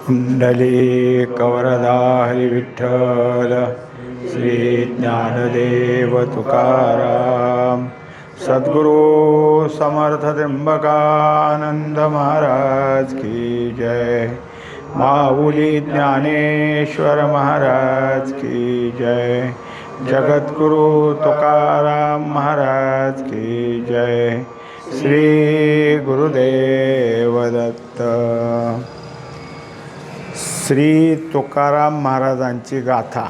कुंडलिकवरदा हरिविठ्ठल श्री ज्ञानदेव तुकाराम सद्गुरु समर्थ त्र्यंबकानंद महाराज की जय। माऊली ज्ञानेश्वर महाराज की जय। जगद्गुरु तुकाराम महाराज की जय। श्री गुरुदेव दत्त। श्री तुकाराम महाराजांची गाथा,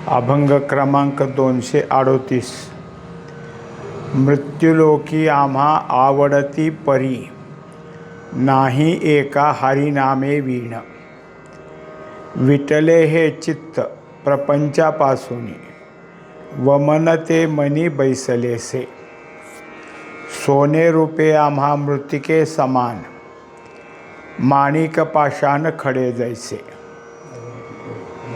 अभंग क्रमांक 238। मृत्युलोकी आम्हा आवडती परी, नाही एका हरिनामे वीण। विटले हे चित्त प्रपंचापासूनी, वमनते मनी बैसलेसे। सोने रूपे आम्हा मृत्तिके समान, माणिक पाषाण खडे जैसे।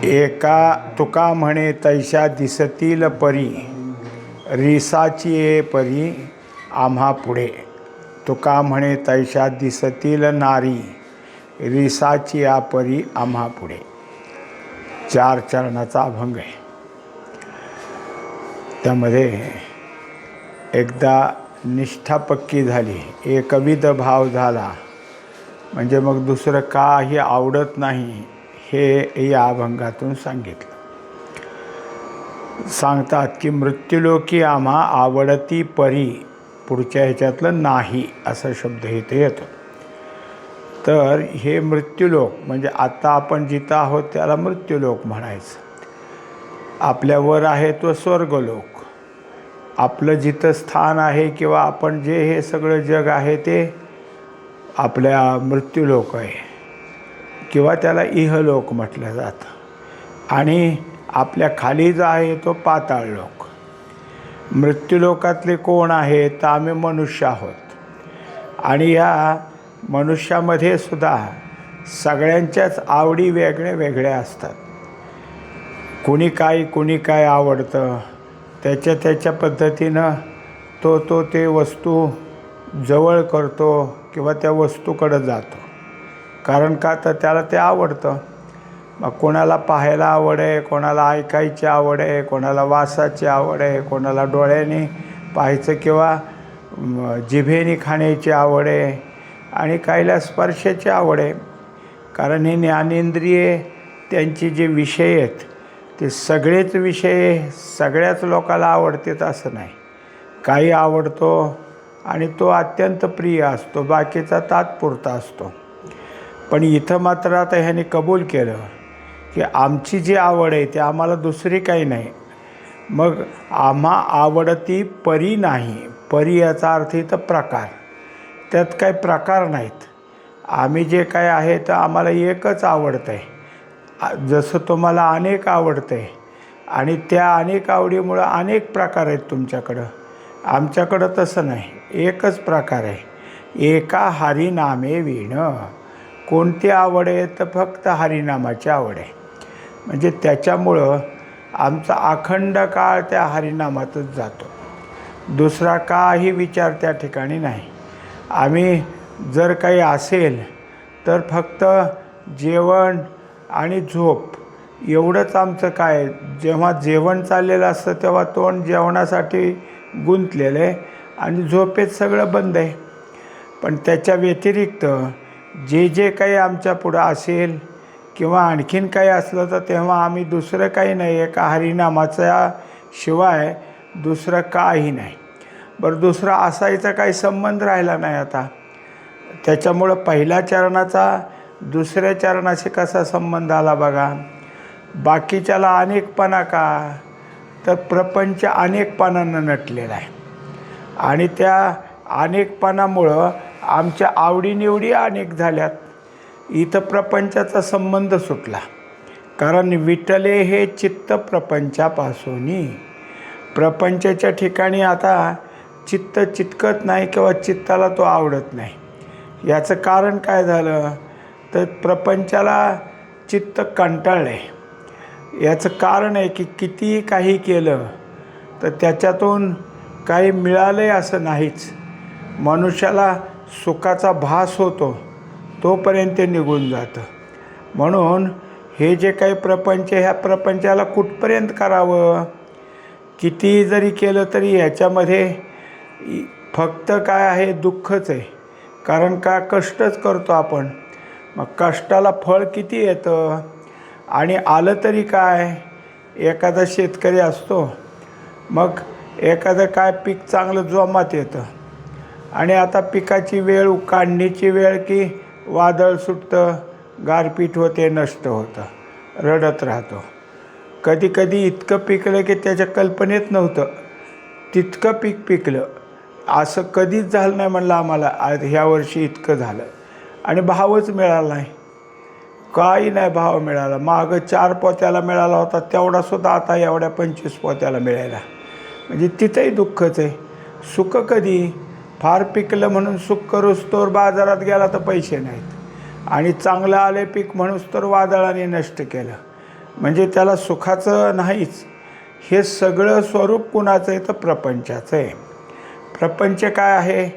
एका तुका म्हणे तैशा दिसतील परी, रिसाची ये परी आम्हा पुढे। तुका म्हणे तैशा दिसतील नारी, रिसाची या परी आम्हा पुढे। 4 चरणाचा अभंग आहे। त्यामध्ये एकदा निष्ठा पक्की झाली, एकविध भाव झाला, म्हणजे मग दुसरं काही आवडत नाही, हे या अभंगातून सांगितलं। सांगतात की मृत्युलोकी आम्हा आवडती परी, पुढच्या ह्याच्यातलं नाही असा शब्द इथे येतो। तर हे मृत्युलोक म्हणजे आता आपण जिथं आहोत त्याला मृत्युलोक म्हणायचं। आपल्यावर आहे तो स्वर्गलोक। आपलं जिथं स्थान आहे किंवा आपण जे हे सगळं जग आहे ते आपल्या मृत्युलोक आहे, किंवा त्याला इहलोक म्हटलं जातं। आणि आपल्या खाली जो आहे तो पाताळलोक। मृत्युलोकातले कोण आहे तर आम्ही मनुष्य आहोत। आणि या मनुष्यामध्ये सुद्धा सगळ्यांच्याच आवडी वेगळ्या वेगळ्या असतात। कुणी काय आवडतं, त्याच्या पद्धतीनं तो ते वस्तू जवळ करतो किंवा त्या वस्तूकडं जातो। कारण का तर त्याला ते आवडतं। मग कोणाला पाहायला आवड आहे, कोणाला ऐकायची आवड आहे, कोणाला वासाची आवड आहे, कोणाला डोळ्याने पाहायचं किंवा जिभेने खाण्याची आवड आहे, आणि काहीला स्पर्शाची आवड आहे। कारण हे ज्ञानेंद्रिये त्यांचे जे विषय आहेत ते सगळेच विषय सगळ्याच लोकाला आवडतात असं नाही। काही आवडतो आणि तो अत्यंत प्रिय असतो, बाकीचा तात्पुरता असतो। पण इथं मात्र आता ह्याने कबूल केलं की आमची जी आवड आहे ते आम्हाला दुसरी काही नाही। मग आम्हा आवडती परी नाही। परी याचा अर्थ इथं प्रकार, त्यात काही प्रकार नाहीत। आम्ही जे काय आहे तर आम्हाला एकच आवडतं आहे। जसं तुम्हाला अनेक आवडतं आहे आणि त्या अनेक आवडीमुळं अनेक प्रकार आहेत तुमच्याकडं, आमच्याकडं तसं नाही, एकच प्रकार आहे। एका हरिनामे वीण। कोणती आवड आहे तर फक्त हरिनामाची आवड आहे। म्हणजे त्याच्यामुळं आमचा अखंड काळ त्या हरिनामातच जातो। दुसरा काही विचार त्या ठिकाणी नाही। आम्ही जर काही असेल तर फक्त जेवण आणि झोप एवढंच आमचं काय। जेव्हा जेवण चाललेलं असतं तेव्हा तोंड जेवणासाठी गुंतलेलं आहे आणि झोपेत सगळं बंद आहे। पण त्याच्या व्यतिरिक्त जे काही आमच्या पुढं असेल किंवा आणखीन काही असलं तर तेव्हा आम्ही दुसरं काही नाही, एका हरिनामाच्या शिवाय दुसरं काही नाही। बरं, दुसरा असायचा काही संबंध राहिला नाही आता। त्याच्यामुळं पहिल्या चरणाचा दुसऱ्या चरणाशी कसा संबंध आला बघा। बाकीच्याला अनेकपणा का तर प्रपंच अनेकपणानं नटलेला आहे, आणि त्या अनेकपणामुळं आमच्या आवडीनिवडी अनेक झाल्यात। इथं प्रपंचाचा संबंध सुटला, कारण विटले हे चित्त प्रपंचापासूनी। प्रपंचाच्या ठिकाणी आता चित्त चिटकत नाही किंवा चित्ताला तो आवडत नाही। याचं कारण काय झालं तर प्रपंचाला चित्त कंटाळलं आहे। याचं कारण आहे की कितीही काही केलं तर त्याच्यातून काही मिळालं आहे असं नाहीच। मनुष्याला सुखाचा भास होतो, तोपर्यंत ते निघून जातं. म्हणून हे जे काही प्रपंच, ह्या प्रपंचाला कुठपर्यंत करावं, किती जरी केलं तरी ह्याच्यामध्ये फक्त काय आहे, दुःखच आहे. कारण का, कष्टच करतो आपण. मग कष्टाला फळ किती येतं, आणि आलं तरी काय, एखादा शेतकरी असतो, मग एखादं काय पीक चांगलं जोमात येतं, आणि आता पिकाची वेळ, काढणीची वेळ की वादळ सुटतं, गारपीट होते, नष्ट होतं, रडत राहतो. कधी कधी इतकं पिकलं की त्याच्या कल्पनेत नव्हतं तितकं पीक पिकलं. असं कधीच झालं नाही म्हणलं आम्हाला, आज ह्या वर्षी इतकं झालं, आणि भावच मिळाला नाही, काही नाही भाव मिळाला. मागं 4 पोत्याला मिळाला होता तेवढासुद्धा आता एवढ्या 25 पोत्याला मिळाला. म्हणजे तिथंही दुःखच आहे. सुख कधी, फार पिकलं म्हणून सुख करूस तर बाजारात गेला तर पैसे नाहीत, आणि चांगलं आले पीक म्हणूस तर वादळाने नष्ट केलं. म्हणजे त्याला सुखाचं नाहीच. हे सगळं स्वरूप कुणाचं आहे तर प्रपंचाचं आहे. प्रपंच काय आहे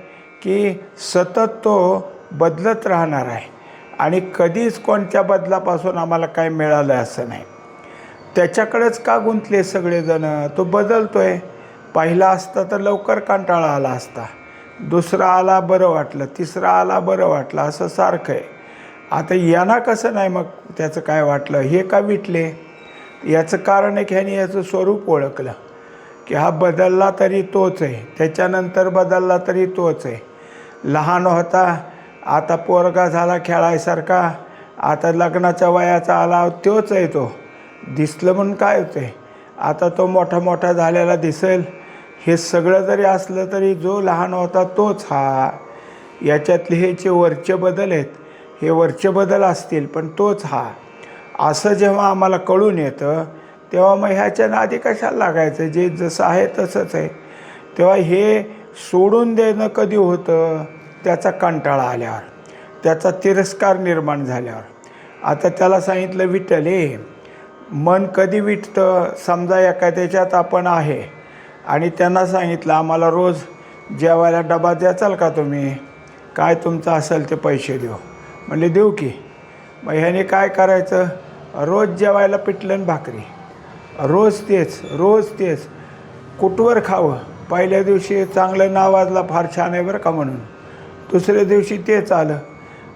की सतत तो बदलत राहणार आहे, आणि कधीच कोणत्या बदलापासून आम्हाला काय मिळालं असं नाही. त्याच्याकडेच का गुंतले सगळेजण. तो बदलतो आहे. पहिला असता तर लवकर कंटाळा आला असता, दुसरा आला बरं वाटलं, तिसरा आला बरं वाटलं, असं सारखं आहे. आता यांना कसं नाही मग त्याचं काय वाटलं, हे का विटले. याचं कारण आहे की ह्याने याचं स्वरूप ओळखलं की हा बदलला तरी तोच आहे, त्याच्यानंतर बदलला तरी तोच आहे. लहान होता, आता पोरगा झाला खेळायसारखा, आता लग्नाच्या वयाचा आला तोच आहे. तो दिसलं म्हणून काय होतं, आता तो मोठा मोठा झालेला दिसेल. हे सगळं जरी असलं तरी जो लहान होता तोच हा. याच्यातले हे जे वरचे बदल आहेत, हे वरचे बदल असतील पण तोच हा. असं जेव्हा आम्हाला कळून येतं तेव्हा मग ह्याच्या नादी कशाला लागायचं, जे जसं आहे तसंच आहे. तेव्हा हे सोडून देणं कधी होतं, त्याचा कंटाळा आल्यावर, त्याचा तिरस्कार निर्माण झाल्यावर. आता त्याला सांगितलं विठ्ठले, मन कधी विटतं, समजा एखाद्याच्यात आपण आहे आणि त्यांना सांगितलं आम्हाला रोज जेवायला डबा द्याचाल का तुम्ही, काय तुमचं असेल ते पैसे देऊ. म्हणले देऊ की. मग ह्याने काय करायचं, रोज जेवायला पिठलं आणि भाकरी, रोज तेच रोज तेच. कुठवर खावं. पहिल्या दिवशी चांगलं नावाजला, फार छान आहे बरं का म्हणून, दुसऱ्या दिवशी तेच आलं.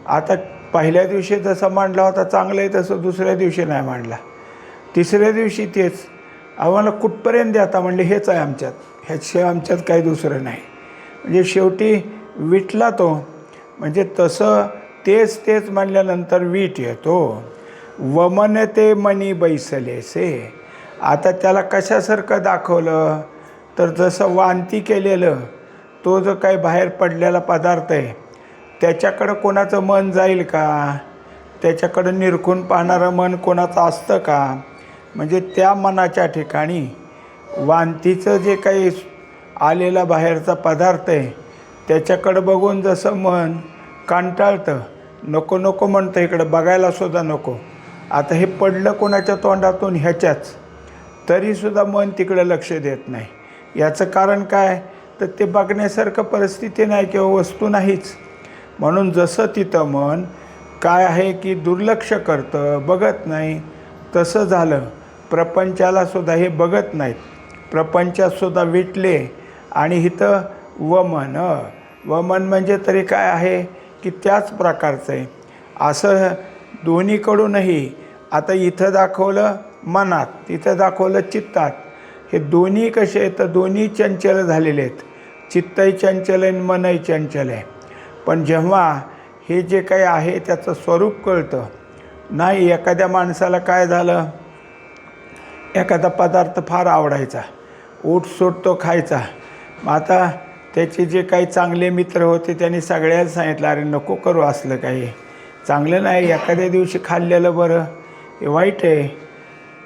आता पहिल्या दिवशी जसं मांडला होता चांगलं आहे तसं दुसऱ्या दिवशी नाही मांडला, तिसऱ्या दिवशी तेच. आम्हाला कुठपर्यंत द्याता, म्हणले हेच आहे आमच्यात, ह्याशिवाय आमच्यात काही दुसरं नाही. म्हणजे शेवटी विटला तो. म्हणजे तसं तेच तेच म्हणल्यानंतर वीट येतो. वमन ते मनी बैसलेसे. आता त्याला कशासारखं दाखवलं तर जसं वांती केलेलं, तो जो काही बाहेर पडलेला पदार्थ आहे त्याच्याकडं कोणाचं मन जाईल का, त्याच्याकडं निरखून पाहणारं मन कोणाचं असतं का. म्हणजे त्या मनाच्या ठिकाणी वांतीचं जे काही आलेला बाहेरचा पदार्थ आहे त्याच्याकडं बघून जसं मन कंटाळतं, नको नको म्हणतं, इकडं बघायलासुद्धा नको. आता हे पडलं कोणाच्या तोंडातून ह्याच्याच, तरीसुद्धा मन तिकडं लक्ष देत नाही. याचं कारण काय तर ते बघण्यासारखं परिस्थिती नाही किंवा वस्तू नाहीच. म्हणून जसं तिथं मन काय आहे की दुर्लक्ष करतं, बघत नाही, तसं झालं प्रपंचालासुद्धा. हे बघत नाहीत, प्रपंचातसुद्धा विटले. आणि इथं वमन, वमन म्हणजे तरी काय आहे की त्याच प्रकारचं आहे. असं दोन्हीकडूनही. आता इथं दाखवलं मनात, तिथं दाखवलं चित्तात. हे दोन्ही कसे आहेत तर दोन्ही चंचल झालेले आहेत. चित्तही चंचल आहे, मनही चंचल आहे. पण जेव्हा हे जे काही आहे त्याचं स्वरूप कळतं नाही. एखाद्या माणसाला काय झालं, एखादा पदार्थ फार आवडायचा, उठसूट तो खायचा. मग आता त्याचे जे काही चांगले मित्र होते त्यांनी सगळ्याला सांगितलं अरे नको करू असलं काही, चांगलं नाही, एखाद्या दिवशी खाल्लेलं बरं, हे वाईट आहे.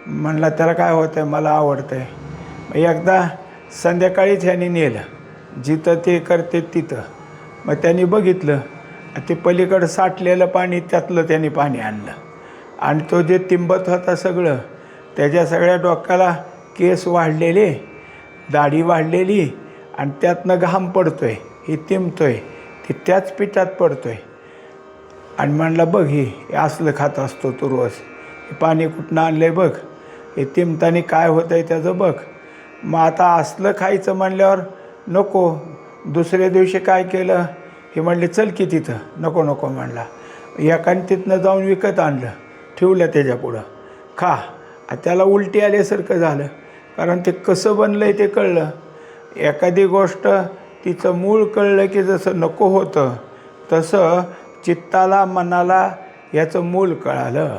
म्हणलं त्याला काय होतं आहे, मला आवडतं आहे. मग एकदा संध्याकाळीच ह्याने नेलं, जिथं ते करते तिथं. मग त्यांनी बघितलं ते पलीकडं साठलेलं पाणी, त्यातलं त्यांनी पाणी आणलं. आणि तो जे तिंबत होता सगळं, त्याच्या सगळ्या डोक्याला केस वाढलेले, दाढी वाढलेली, आणि त्यातनं घाम पडतो आहे, हे तिंबतो आहे, ते त्याच पिठात पडतो आहे. आणि म्हणला बघ हे असलं खात असतो तू रोज, हे पाणी कुठनं आणलं आहे बघ, हे तिमतानी काय होतं आहे त्याचं बघ. मग आता असलं खायचं म्हणल्यावर नको. दुसऱ्या दिवशी काय केलं, हे म्हणले चल की तिथं, नको नको म्हणला. एकाने तिथनं जाऊन विकत आणलं, ठेवलं त्याच्यापुढं, खा. त्याला उलटी आल्यासारखं झालं, कारण ते कसं बनलं आहे ते कळलं. एखादी गोष्ट तिचं मूळ कळलं की जसं नको होतं तसं चित्ताला मनाला याचं मूळ कळालं,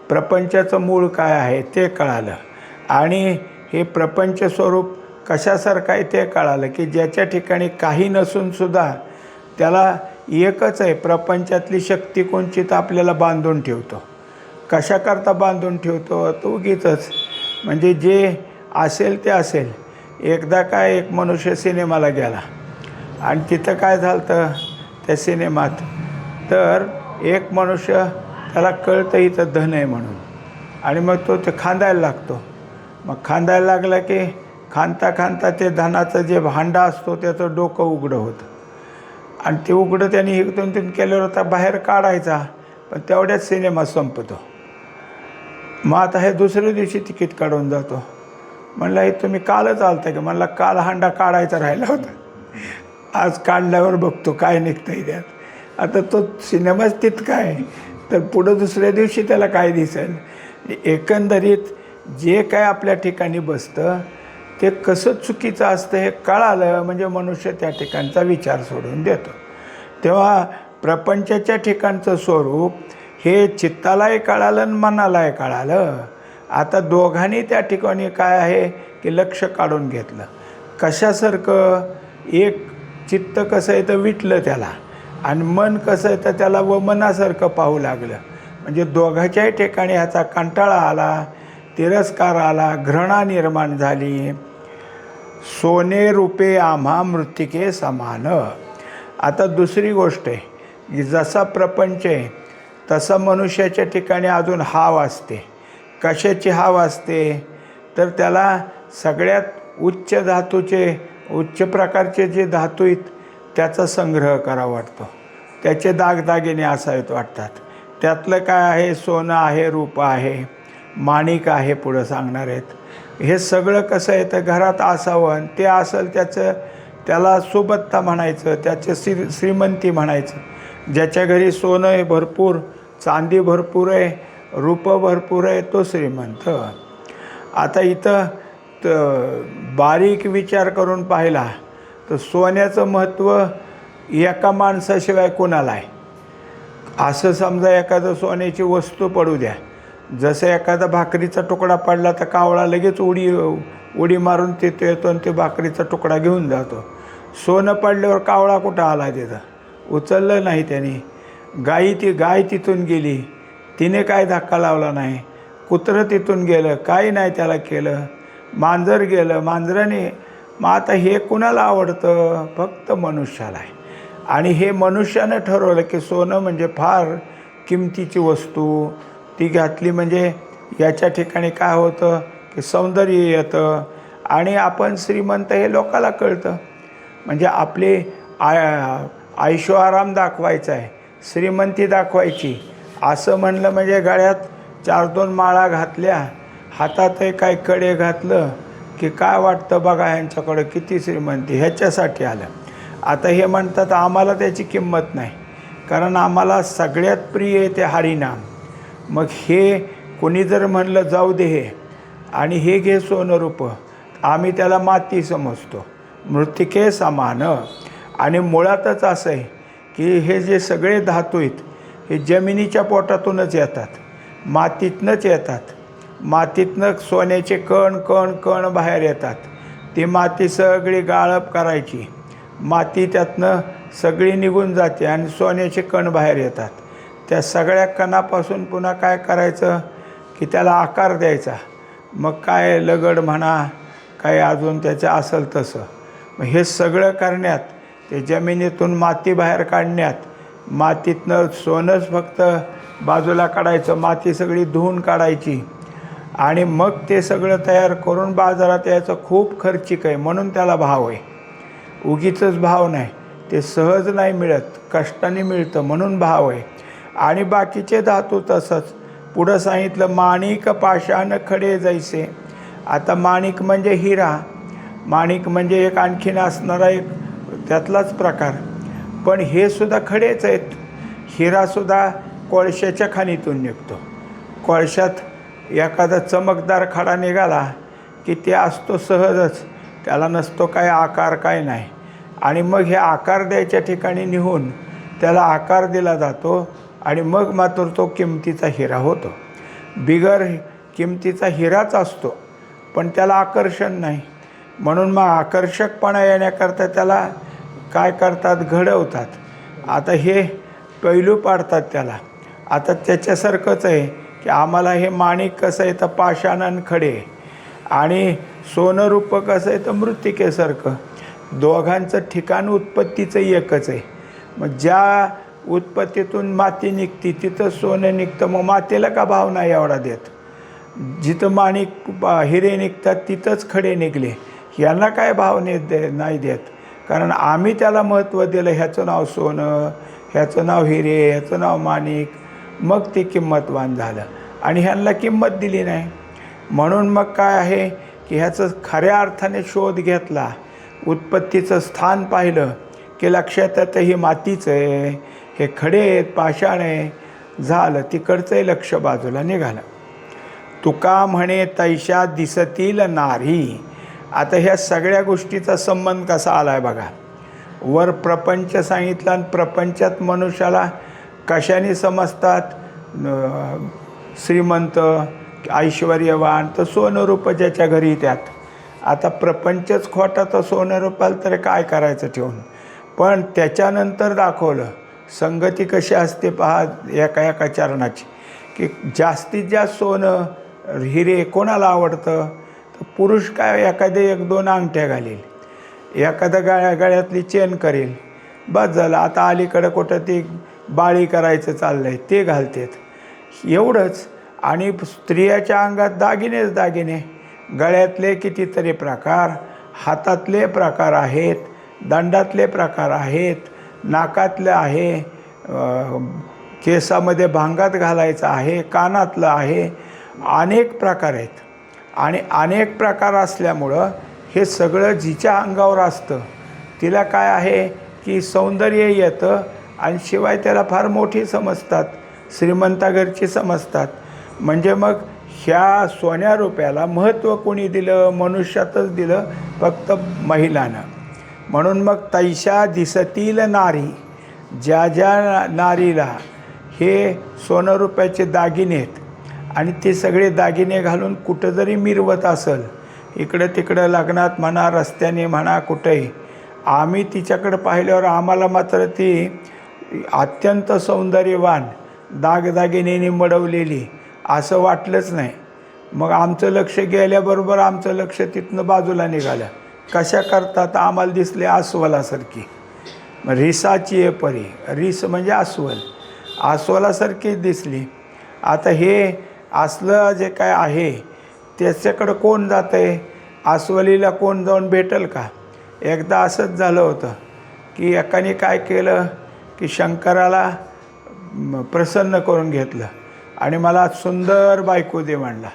प्रपंचाचं मूळ काय आहे ते कळालं. आणि हे प्रपंच स्वरूप कशासारखं आहे ते कळालं की ज्याच्या ठिकाणी काही नसूनसुद्धा त्याला एकच आहे, प्रपंचातली शक्ती कोणची तर आपल्याला बांधून ठेवतो. कशाकरता बांधून ठेवतो तो उगीचच, म्हणजे जे असेल ते असेल. एकदा काय एक मनुष्य सिनेमाला गेला आणि तिथं काय झालं त्या सिनेमात, तर एक मनुष्य त्याला कळतं इथं धन आहे म्हणून, आणि मग तो ते खांदायला लागतो. मग खांदायला लागला की खांदता खांदता ते धनाचं जे भांडा असतो त्याचं डोकं उघडं होतं, आणि ते उघडं त्याने इकडून तिथून केल्यावर होता बाहेर काढायचा, पण तेवढ्याच सिनेमा संपतो. मग आता हे दुसऱ्या दिवशी तिकीट काढून जातो. म्हणलं हे तुम्ही कालच आलता का? म्हणला काल हांडा काढायचा राहिला होता, आज काढल्यावर बघतो काय निघतं आहे त्यात. आता तो सिनेमाच तितका आहे, तर पुढं दुसऱ्या दिवशी त्याला काय दिसेल. एकंदरीत जे काय आपल्या ठिकाणी बसतं ते कसं चुकीचं असतं हे कळालं म्हणजे मनुष्य त्या ठिकाणचा विचार सोडून देतो. तेव्हा प्रपंचाच्या ठिकाणचं स्वरूप हे चित्तालाही कळालं आणि मनालाही कळालं. आता दोघांनी त्या ठिकाणी काय आहे की लक्ष काढून घेतलं. कशासारखं, एक चित्त कसं आहे तर विटलं त्याला, आणि मन कसं आहे तर त्याला व मनासारखं पाहू लागलं. म्हणजे दोघांच्याही ठिकाणी ह्याचा कंटाळा आला, तिरस्कार आला, घृणा निर्माण झाली. सोने रूपे आम्हा मृत्तिके समान. आता दुसरी गोष्ट आहे की जसा प्रपंच आहे तसा मनुष्याच्या ठिकाणी अजून हाव असते. कशाची हाव असते तर त्याला सगळ्यात उच्च धातूचे, उच्च प्रकारचे जे धातू आहेत त्याचा संग्रह करावा वाटतो, त्याचे दागदागिने असावेत वाटतात. त्यातलं काय आहे, सोनं आहे, रूप आहे, माणिक आहे, पुढं सांगणार आहेत. हे सगळं कसं आहे तर घरात असावं, ते असेल त्याचं त्याला सुबत्ता म्हणायचं, त्याचे श्रीमंती म्हणायचं. ज्याच्या घरी सोनं आहे भरपूर, चांदी भरपूर आहे, रूप भरपूर आहे, तो श्रीमंत. आता इथं बारीक विचार करून पाहिला तर सोन्याचं महत्त्व एका माणसाशिवाय कोणाला आहे. असं समजा एखादं सोन्याची वस्तू पडू द्या, जसं एखादा भाकरीचा तुकडा पडला तर कावळा लगेच उडी मारून तिथं येतो आणि ते भाकरीचा तुकडा घेऊन जातो. सोनं पडल्यावर कावळा कुठं आला तिथं, उचललं नाही त्याने. गाय तिथून गेली, तिने काय धक्का लावला नाही. कुत्रं तिथून गेलं, काही नाही त्याला केलं. मांजर गेलं, मांजराने. मग आता हे कुणाला आवडतं? फक्त मनुष्याला आहे. आणि हे मनुष्यानं ठरवलं की सोनं म्हणजे फार किमतीची वस्तू, ती घातली म्हणजे याच्या ठिकाणी काय होतं की सौंदर्य येतं, आणि आपण श्रीमंत हे लोकाला कळतं. म्हणजे आपले आयशो आराम दाखवायचा आहे, श्रीमंती दाखवायची. असं म्हणलं म्हणजे गळ्यात 4-2 माळा घातल्या, हातात काय कडे घातलं की काय वाटतं बघा ह्यांच्याकडं किती श्रीमंती, ह्याच्यासाठी आलं. आता हे म्हणतात आम्हाला त्याची किंमत नाही, कारण आम्हाला सगळ्यात प्रिय आहे ते हरिनाम. मग हे कोणी जर म्हणलं जाऊ दे हे आणि हे घे सोनं रूप, आम्ही त्याला माती समजतो, मृत्तिके समान. आणि मुळातच असं आहे की हे जे सगळे धातू आहेत हे जमिनीच्या पोटातूनच येतात, मातीतनंच येतात. मातीतनं सोन्याचे कण कण कण बाहेर येतात. ती माती सगळी गाळप करायची, माती त्यातनं सगळी निघून जाते आणि सोन्याचे कण बाहेर येतात. त्या सगळ्या कणापासून पुन्हा काय करायचं की त्याला आकार द्यायचा. मग काय लगड म्हणा, काय अजून त्याचं असेल तसं. मग हे सगळं करण्यात, ते जमिनीतून माती बाहेर काढण्यात, मातीतनं सोनंच फक्त बाजूला काढायचं, माती सगळी धुवून काढायची, आणि मग ते सगळं तयार करून बाजारात यायचं. खूप खर्चिक आहे म्हणून त्याला भाव आहे, उगीचच भाव नाही. ते सहज नाही मिळत, कष्टाने मिळतं म्हणून भाव आहे. आणि बाकीचे धातू तसंच. पुढं सांगितलं माणिक पाषाण खडे जैसे. आता माणिक म्हणजे हिरा, माणिक म्हणजे एक आणखीन असणारा एक त्यातलाच प्रकार, पण हे सुद्धा खडेच आहेत. हिरासुद्धा कोळशाच्या खाणीतून निघतो. कोळशात एखादा चमकदार खडा निघाला की ते असतो सहजच, त्याला नसतो काय आकार काय नाही. आणि मग हे आकार द्यायच्या ठिकाणी निघून त्याला आकार दिला जातो आणि मग मात्र तो किमतीचा हिरा होतो. बिगर किमतीचा हिराच असतो पण त्याला आकर्षण नाही, म्हणून मग आकर्षकपणा येण्याकरता त्याला काय करतात, घडवतात. आता हे पैलू पाडतात त्याला. आता त्याच्यासारखंच आहे की आम्हाला हे माणिक कसं आहे तर पाषाण खडे, आणि सोनं रूप कसं आहे तर मृत्तिकेसारखं. दोघांचं ठिकाण उत्पत्तीचं एकच आहे. मग ज्या उत्पत्तीतून माती निघते तिथं सोनं निघतं, मग मातीला का भाव नाही एवढा देत. जिथं माणिक हिरे निघतात तिथंच खडे निघले, यांना काय भाव नाही देत, कारण आम्ही त्याला महत्त्व दिलं. ह्याचं नाव सोनं, ह्याचं नाव हिरे, ह्याचं नाव माणिक, मग ते किंमतवान झालं. आणि ह्यांना किंमत दिली नाही. म्हणून मग काय आहे की ह्याचं खऱ्या अर्थाने शोध घेतला, उत्पत्तीचं स्थान पाहिलं की लक्षात येतं ही मातीचं आहे, हे खडे आहेत, पाषाण आहे. झालं, तिकडचंही लक्ष बाजूला निघालं. तुका म्हणे तैशा दिसतील नारी. आता ह्या सगळ्या गोष्टीचा संबंध कसा आला आहे बघा. वर प्रपंच सांगितला आणि प्रपंचात मनुष्याला कशाने समजतात, श्रीमंत ऐश्वर्यवान, तर सोनरूप ज्याच्या घरी त्यात. आता प्रपंचच खोटा तर सोनरूपाला तर काय करायचं ठेवून. पण त्याच्यानंतर दाखवलं संगती कशी असते पहा एका एका चरणाची, की जास्तीत जास्त सोनं हिरे कोणाला आवडतं तर पुरुष काय एखादे 1-2 अंगठ्या घालील, एखादा गळ्यातली चेन करेल, बस झालं. आता अलीकडं कुठं ती बाळी करायचं चाललं आहे ते घालतात एवढंच. आणि स्त्रियाच्या अंगात दागिनेच दागिने, गळ्यातले कितीतरी प्रकार, हातातले प्रकार आहेत, दंडातले प्रकार आहेत, नाकातलं आहे, केसामध्ये भांगात घालायचं आहे, कानातलं आहे, अनेक प्रकार आहेत. आणि अनेक प्रकार असल्यामुळं हे सगळं जिच्या अंगावर असतं तिला काय आहे की सौंदर्य येतं, आणि शिवाय त्याला फार मोठी समजतात, श्रीमंताघरची समजतात. म्हणजे मग ह्या सोन्या रुपयाला महत्त्व कोणी दिलं, मनुष्यातच दिलं, फक्त महिलांना. म्हणून मग तैशा दिसतील नारी, ज्या ज्या नारीला हे सोनं रुपयाचे दागिने आहेत आणि ते सगळे दागिने घालून कुठं जरी मिरवत असेल, इकडं तिकडं लग्नात म्हणा, रस्त्याने म्हणा, कुठंही, आम्ही तिच्याकडं पाहिल्यावर आम्हाला मात्र ती अत्यंत सौंदर्यवान, दागदागिनेने मडवलेली असं वाटलंच नाही. मग आमचं लक्ष गेल्याबरोबर आमचं लक्ष तिथनं बाजूला निघालं. कशा करतात आम्हाला दिसले अस्वलासारखी, रिसाची आहे परी, रिस म्हणजे अस्वल, अस्वलासारखी दिसली. आता हे असलं जे काय आहे त्याच्याकडं कोण जातं आहे, अस्वलीला कोण जाऊन भेटेल का. एकदा असंच झालं होतं की एकाने काय केलं की शंकराला प्रसन्न करून घेतलं आणि मला सुंदर बायको दे म्हणला.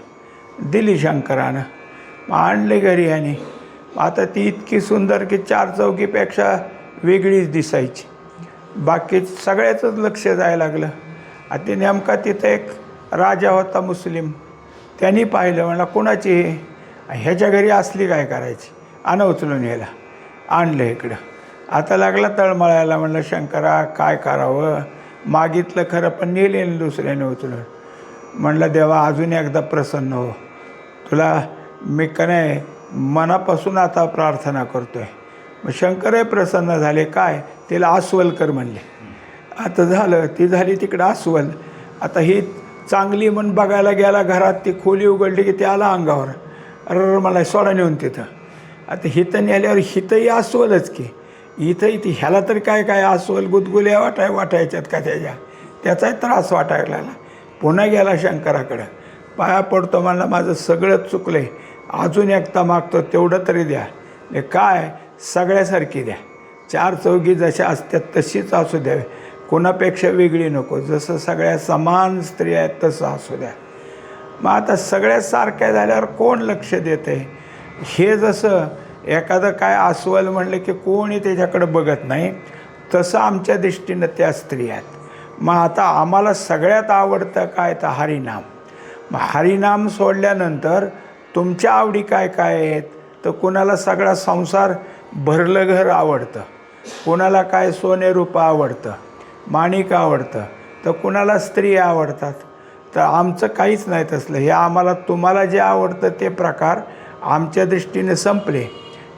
दिली शंकरानं, मग आणले घरी. आणि आता ती इतकी सुंदर की 4 चौकीपेक्षा वेगळीच दिसायची. बाकी सगळ्याचंच लक्ष जायला लागलं. आता नेमका तिथं एक राजा होता मुस्लिम, त्यांनी पाहिलं, म्हणला कोणाची हे, ह्याच्या घरी असली काय करायची, आणा उचलून यायला. आणलं इकडं. आता लागला तळमळायला. म्हणलं शंकरा काय करावं, मागितलं खरं पण नेले दुसऱ्याने उचलून. म्हणलं देवा अजून एकदा प्रसन्न हो, तुला मी का नाही मनापासून आता प्रार्थना करतो आहे. मग शंकरही प्रसन्न झाले. काय तिला अस्वल कर म्हणले. आता झालं, ती झाली तिकडं अस्वल. आता ही चांगली म्हणून बघायला गेला घरात, ती खोली उघडली की ते आला अंगावर, अरे मला सोडा नेऊन तिथं. आता हिथं नेल्यावर हिथंही अस्वलच की, इथंही ती ह्याला तरी काय काय अस्वल गुदगुल्या वाटायच्यात का त्याचाही त्रास वाटायला लागला. पुन्हा गेला शंकराकडं, पाया पडतो, म्हणला माझं सगळंच चुकलं आहे, अजून एकदा मागतो तेवढं तरी द्या. काय सगळ्यासारखी द्या, 4 चौघी जशा असतात तशीच असू द्यावे, कोणापेक्षा वेगळी नको, जसं सगळ्या समान स्त्रिया आहेत तसं असू द्या. मग आता सगळ्या सारख्या झाल्यावर कोण लक्ष देतं आहे? हे जसं एखादं काय अस्वल म्हणलं की कोणी त्याच्याकडं बघत नाही, तसं आमच्या दृष्टीनं त्या स्त्रिया आहेत. मग आता आम्हाला सगळ्यात आवडतं काय तर हरिनाम. मग हरिनाम सोडल्यानंतर तुमच्या आवडी काय काय आहेत? तर कुणाला सगळा संसार भरलं घर आवडतं, कुणाला काय सोने रूपं आवडतं, माणिक आवडतं, तर कुणाला स्त्रिया आवडतात. तर आमचं काहीच नाही तसलं. हे आम्हाला तुम्हाला जे आवडतं ते प्रकार आमच्या दृष्टीने संपले.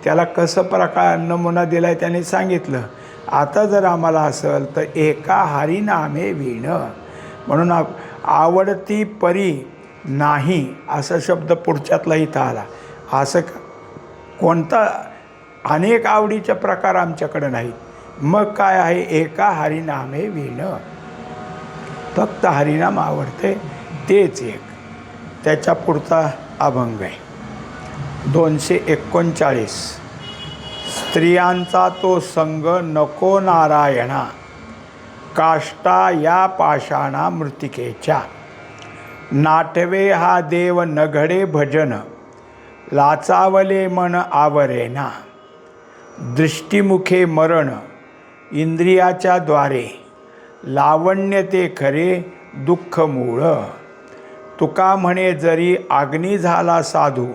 त्याला कसं प्रकार नमुना दिला आहे त्याने सांगितलं. आता जर आम्हाला असेल तर एका हरिनामे वीणं, म्हणून आवडती परी नाही असा शब्द पुढच्यातला इथं आला. असं कोणता अनेक आवडीचे प्रकार आमच्याकडे नाहीत. मग काय आहे? एका हरिनामे वीणं, फक्त हरिनाम आवडते तेच एक. त्याच्या पुढचा अभंग आहे 239. स्त्रियांचा तो संग नको नारायणा, काष्टा या पाषाणा मृत्तिकेच्या. नाटवे हा देव न घडे भजन, लाचावले मन आवरेना. दृष्टीमुखे मरण इंद्रियाच्या द्वारे, लावण्य ते खरे दुःख मूळ. तुका म्हणे जरी अग्नी झाला साधू,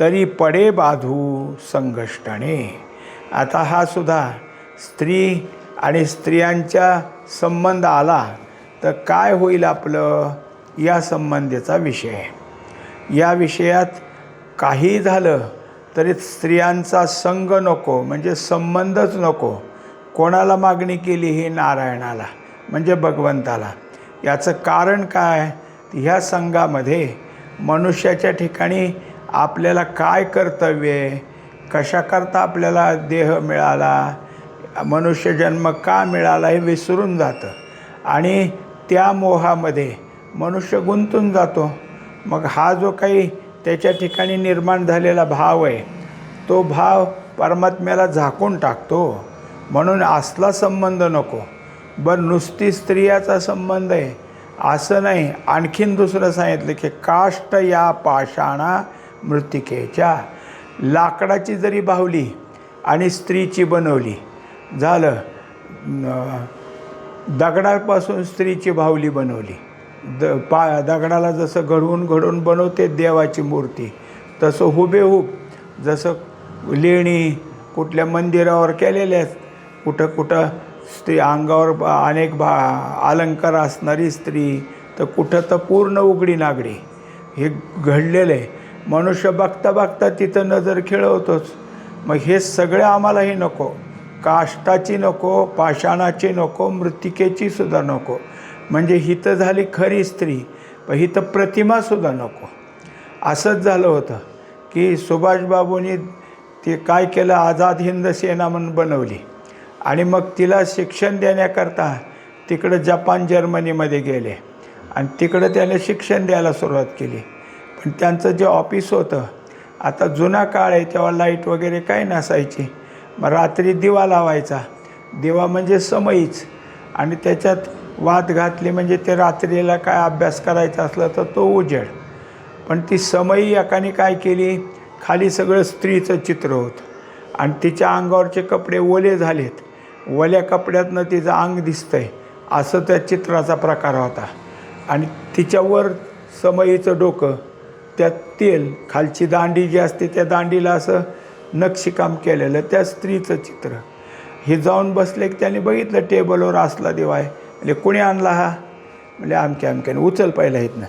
तरी पडे बाधू संघष्टणे. आता हा सुद्धा स्त्री आणि स्त्रियांच्या संबंध आला तर काय होईल आपलं, या संबंधीचा विषय. या विषयात काही झालं तरी स्त्रियांचा संग नको, म्हणजे संबंधच नको. कोणाला मागणी केली? ही नारायणाला, म्हणजे भगवंताला. याचं कारण काय? ह्या संघामध्ये मनुष्याच्या ठिकाणी आपल्याला काय कर्तव्य आहे, कशाकरता आपल्याला देह मिळाला, मनुष्य जन्म का मिळाला हे विसरून जातं आणि त्या मोहामध्ये मनुष्य गुंतून जातो. मग हा जो काही त्याच्या ठिकाणी निर्माण झालेला भाव आहे तो भाव परमात्म्याला झाकून टाकतो. म्हणून असला संबंध नको. बरं नुसती स्त्रियाचा संबंध आहे असं नाही, आणखीन दुसरं सांगितलं की काष्ट या पाषाणा मृत्तिकेच्या. लाकडाची जरी बाहुली आणि स्त्रीची बनवली, झालं. दगडापासून स्त्रीची बाहुली बनवली, दगडाला जसं घडवून बनवते देवाची मूर्ती, तसं हुबेहूब जसं लेणी कुठल्या मंदिरावर केलेल्या आहेत, कुठं कुठं स्त्री अंगावर अनेक अलंकार असणारी स्त्री, तर कुठं तर पूर्ण उघडी नागडी. हे घडलेलं आहे. मनुष्य बघता बघता तिथं नजर खेळवतोच. मग हे सगळं आम्हाला हे नको. काष्टाची नको, पाषाणाची नको, मृत्तिकेची सुद्धा नको. म्हणजे हिथं झाली खरी स्त्री, पण हिथं प्रतिमासुद्धा नको. असंच झालं होतं की सुभाषबाबूंनी ते काय केलं, आझाद हिंद सेना म्हणून बनवली आणि मग तिला शिक्षण देण्याकरता तिकडं जपान जर्मनीमध्ये गेले आणि तिकडं त्याने शिक्षण द्यायला सुरुवात केली. पण त्यांचं जे ऑफिस होतं, आता जुना काळ आहे तेव्हा लाईट वगैरे काही नसायची. मग रात्री दिवा लावायचा. दिवा म्हणजे समईच, आणि त्याच्यात वात घातली म्हणजे ते रात्रीला काय अभ्यास करायचा असला तर तो उजेड. पण ती समई एकाने काय केली, खाली सगळं स्त्रीचं चित्र होतं आणि तिच्या अंगावरचे कपडे ओले झालेत, ओल्या कपड्यातनं तिचं अंग दिसतंय असं त्या चित्राचा प्रकार होता. आणि तिच्यावर समईचं डोकं, त्यात तेल, खालची दांडी जी असते त्या दांडीला असं नक्षीकाम केलेलं त्या स्त्रीचं चित्र. हे जाऊन बसले की त्याने बघितलं टेबलवर असला दिवा आहे. म्हणजे कोणी आणला हा? म्हणजे अमक्याने. उचल पहिला इथनं,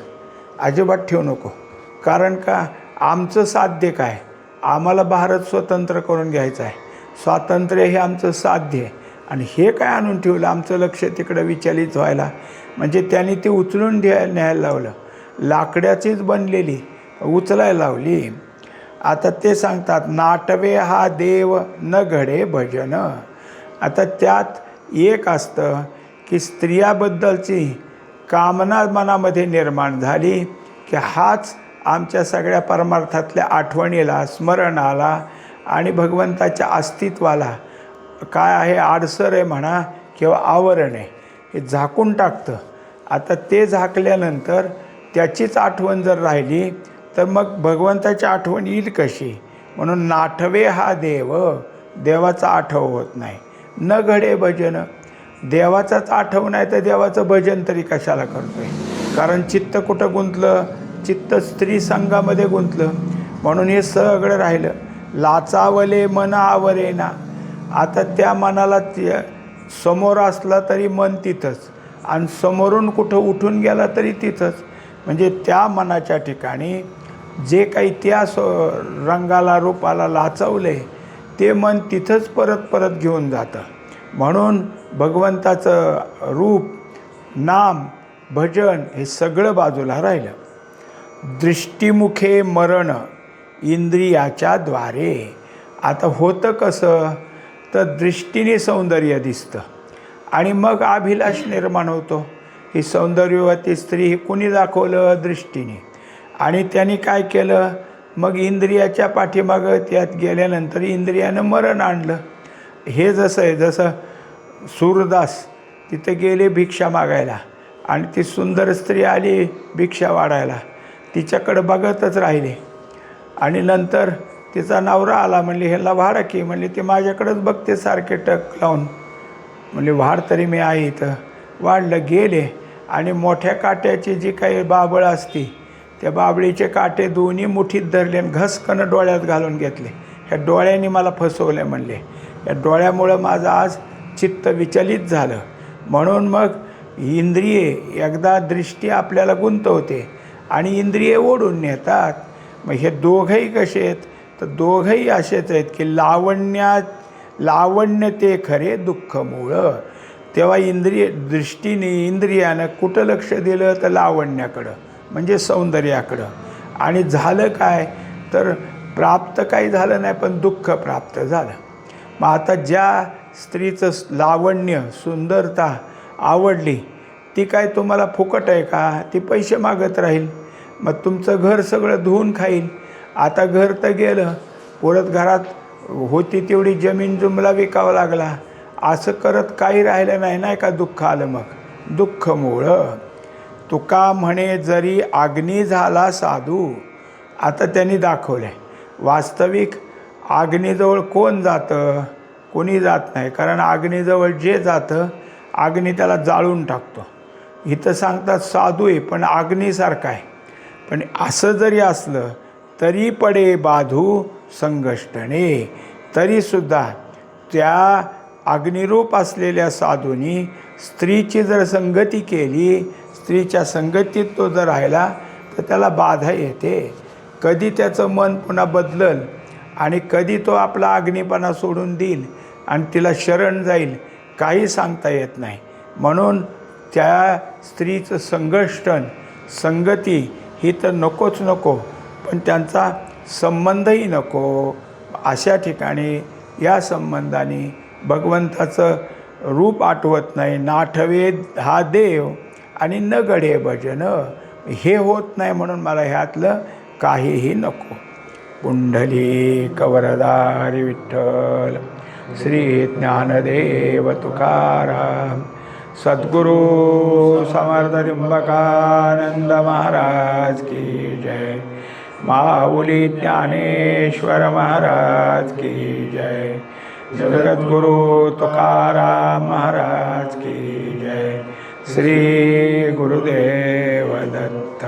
अजिबात ठेवू नको. कारण का, आमचं साध्य काय, आम्हाला भारत स्वतंत्र करून घ्यायचं आहे. स्वातंत्र्य हे आमचं साध्य आहे आणि हे काय आणून ठेवलं, आमचं लक्ष तिकडं विचलित व्हायला. म्हणजे त्यांनी ती उचलून न्यायला लावलं. लाकड्याचीच बनलेली उचलायला लावली. आता ते सांगतात नाटवे हा देव न घडे भजन. आता त्यात एक असतं की स्त्रियाबद्दलची कामना मनामध्ये निर्माण झाली की हाच आमच्या सगळ्या परमार्थातल्या आठवणीला, स्मरणाला आणि भगवंताच्या अस्तित्वाला काय आहे, आडसर आहे म्हणा किंवा आवरण आहे हे झाकून टाकतं. आता ते झाकल्यानंतर त्याचीच आठवण जर राहिली तर मग भगवंताची आठवण येईल कशी? म्हणून नाठवे हा देव, देवाचा आठव होत नाही. न घडे भजन, देवाचाच आठव नाही तर देवाचं भजन तरी कशाला करतो आहे? कारण चित्त कुठं गुंतलं? चित्त स्त्री संघामध्ये गुंतलं. म्हणून हे सगळं राहिलं. लाचावले मन आवरेना. आता त्या मनाला समोर असला तरी मन तिथंच, आणि समोरून कुठं उठून गेला तरी तिथंच. म्हणजे त्या मनाच्या ठिकाणी जे काही त्या रंगाला रूपाला लाचवले ते मन तिथंच परत परत घेऊन जातं. म्हणून भगवंताचं रूप, नाम, भजन हे सगळं बाजूला राहिलं. दृष्टीमुखे मरण इंद्रियाच्या द्वारे. आता होतं कसं? तर दृष्टीने सौंदर्य दिसतं आणि मग अभिलाष निर्माण होतो. ही सौंदर्यवती स्त्री ही कुणी दाखवलं? दृष्टीने. आणि त्यांनी काय केलं? मग इंद्रियाच्या पाठीमागं त्यात गेल्यानंतर इंद्रियानं मरण आणलं. हे जसं आहे, जसं सूरदास तिथे गेले भिक्षा मागायला आणि ती सुंदर स्त्री आली भिक्षा वाढायला, तिच्याकडं बघतच राहिले. आणि नंतर तिचा नवरा आला, म्हणले ह्याला वाढा की. म्हणले ते माझ्याकडंच बघते सारखे टक लावून. म्हणले वाढ तरी मी आहे इथं. वाढलं. गेले आणि मोठ्या काट्याची जी काही बाबळ असती त्या बाबळीचे काटे दोन्ही मुठीत धरले आणि घसकन डोळ्यात घालून घेतले. ह्या डोळ्यांनी मला फसवलं म्हणले. या डोळ्यामुळं माझं आज चित्त विचलित झालं. म्हणून मग इंद्रिये एकदा दृष्टी आपल्याला गुंतवते आणि इंद्रिये ओढून नेतात. मग हे दोघंही कसे आहेत? तर दोघंही असेच आहेत की लावण्य ते खरे दुःख मूळ. तेव्हा दृष्टीने इंद्रियानं कुठं लक्ष दिलं? तर लावण्याकडं, म्हणजे सौंदर्याकडं. आणि झालं काय? तर प्राप्त काही झालं नाही, पण दुःख प्राप्त झालं. मग आता ज्या स्त्रीचं लावण्य, सुंदरता आवडली ती काय तुम्हाला फुकट आहे का? ती पैसे मागत राहील. मग तुमचं घर सगळं धुवून खाईल. आता घर तर गेलं, परत घरात होती तेवढी जमीन जुमला विकावं लागला. असं करत काही राहिलं नाही, नाही का दुःख आलं. मग दुःख मूळ. तुका म्हणे जरी अग्नी झाला साधू. आता त्यांनी दाखवलं वास्तविक अग्नीजवळ कोण जातं? कोणी जात नाही. कारण अग्नीजवळ जे जातं अग्नी त्याला जाळून टाकतो. इथं सांगतात साधू आहे पण अग्नीसारखा आहे. पण असं जरी असलं तरी पडे बाधू संगष्टणे. तरीसुद्धा त्या अग्निरूप असलेल्या साधूंनी स्त्रीची जर संगती केली, स्त्रीच्या संगतीत तो जर राहिला तर त्याला बाधा येते. कधी त्याचं मन पुन्हा बदलल आणि कधी तो आपला अग्निपणा सोडून देईल आणि तिला शरण जाईल, काही सांगता येत नाही. म्हणून त्या स्त्रीचं संगष्टन, संगती ही तर नकोच नको, पण त्यांचा संबंधही नको. अशा ठिकाणी या संबंधाने भगवंताचं रूप आठवत नाही. नाठवे हा देव आणि न घडे भजन. हे होत नाही म्हणून मला ह्यातलं काहीही नको. पुंडलिक वरदारी विठ्ठल श्री ज्ञानदेव तुकाराम सद्गुरु समर्थ त्र्यंबकानंद महाराज की जय. माऊली ज्ञानेश्वर महाराज की जय. जगद्गुरु तुकाराम महाराज की जय. श्री गुरुदेव दत्त.